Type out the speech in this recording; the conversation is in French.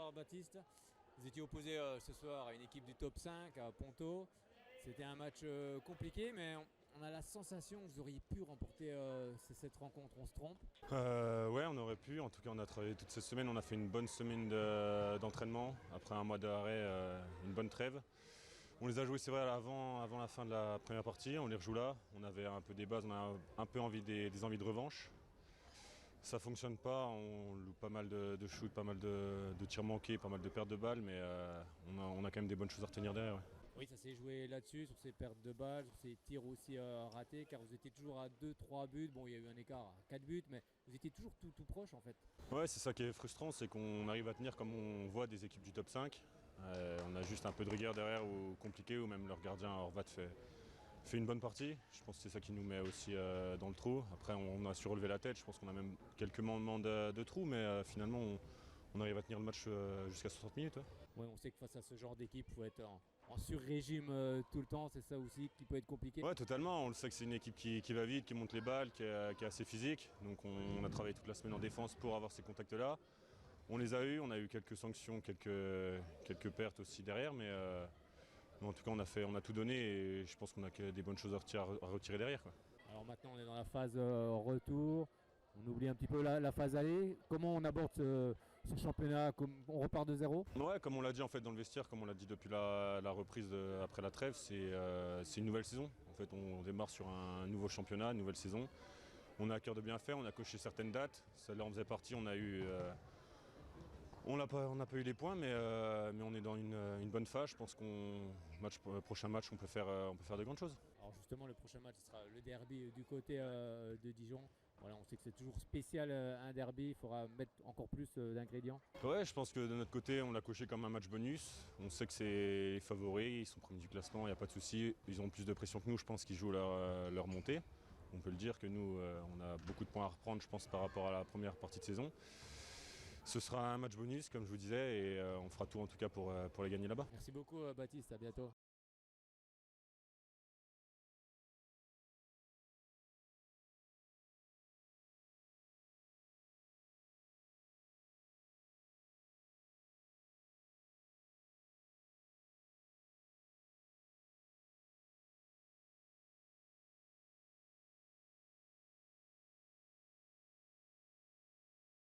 bonsoir Baptiste. Vous étiez opposé ce soir à une équipe du top 5 à Ponto. C'était un match compliqué, mais on a la sensation que vous auriez pu remporter cette rencontre. On se trompe? Ouais, on aurait pu. En tout cas, on a travaillé toute cette semaine. On a fait une bonne semaine d'entraînement. Après un mois d'arrêt, une bonne trêve. On les a joués, c'est vrai, avant la fin de la première partie. On les rejoue là. On avait un peu des bases, on a un peu envie des envies de revanche. Ça fonctionne pas, on loupe pas mal de shoots, pas mal de tirs manqués, pas mal de pertes de balles, mais on a quand même des bonnes choses à retenir derrière. Ouais. Oui, ça s'est joué là-dessus, sur ces pertes de balles, sur ces tirs aussi ratés, car vous étiez toujours à 2-3 buts. Bon, il y a eu un écart à 4 buts, mais vous étiez toujours tout proche en fait. Ouais, c'est ça qui est frustrant, c'est qu'on arrive à tenir comme on voit des équipes du top 5. On a juste un peu de rigueur derrière ou compliqué, ou même leur gardien Horvat fait une bonne partie. Je pense que c'est ça qui nous met aussi dans le trou. Après, on a su relever la tête. Je pense qu'on a même quelques moments de trou, mais finalement, on arrive à tenir le match jusqu'à 60 minutes. Ouais. Oui, on sait que face à ce genre d'équipe, il faut être en sur-régime tout le temps. C'est ça aussi qui peut être compliqué. Ouais, totalement. On le sait que c'est une équipe qui va vite, qui monte les balles, qui est assez physique. Donc on a travaillé toute la semaine en défense pour avoir ces contacts-là. On les a eus, on a eu quelques sanctions, quelques pertes aussi derrière, mais en tout cas on a tout donné et je pense qu'on a que des bonnes choses à retirer derrière. Quoi. Alors maintenant, on est dans la phase retour. On oublie un petit peu la phase aller. Comment on aborde ce championnat? On repart de zéro? Ouais, comme on l'a dit en fait dans le vestiaire, comme on l'a dit depuis la reprise après la trêve, c'est une nouvelle saison. En fait, on démarre sur un nouveau championnat, une nouvelle saison. On a à cœur de bien faire, on a coché certaines dates. Celle-là en faisait partie, on n'a pas eu les points, mais on est dans une bonne phase. Je pense prochain match, on peut faire de grandes choses. Alors justement, le prochain match, ce sera le derby du côté de Dijon. Voilà, on sait que c'est toujours spécial un derby, il faudra mettre encore plus d'ingrédients. Ouais, je pense que de notre côté, on l'a coché comme un match bonus. On sait que c'est les favoris, ils sont premiers du classement, il n'y a pas de souci. Ils ont plus de pression que nous, je pense qu'ils jouent leur montée. On peut le dire que nous, on a beaucoup de points à reprendre, je pense, par rapport à la première partie de saison. Ce sera un match bonus, comme je vous disais, et on fera tout en tout cas pour les gagner là-bas. Merci beaucoup Baptiste, à bientôt.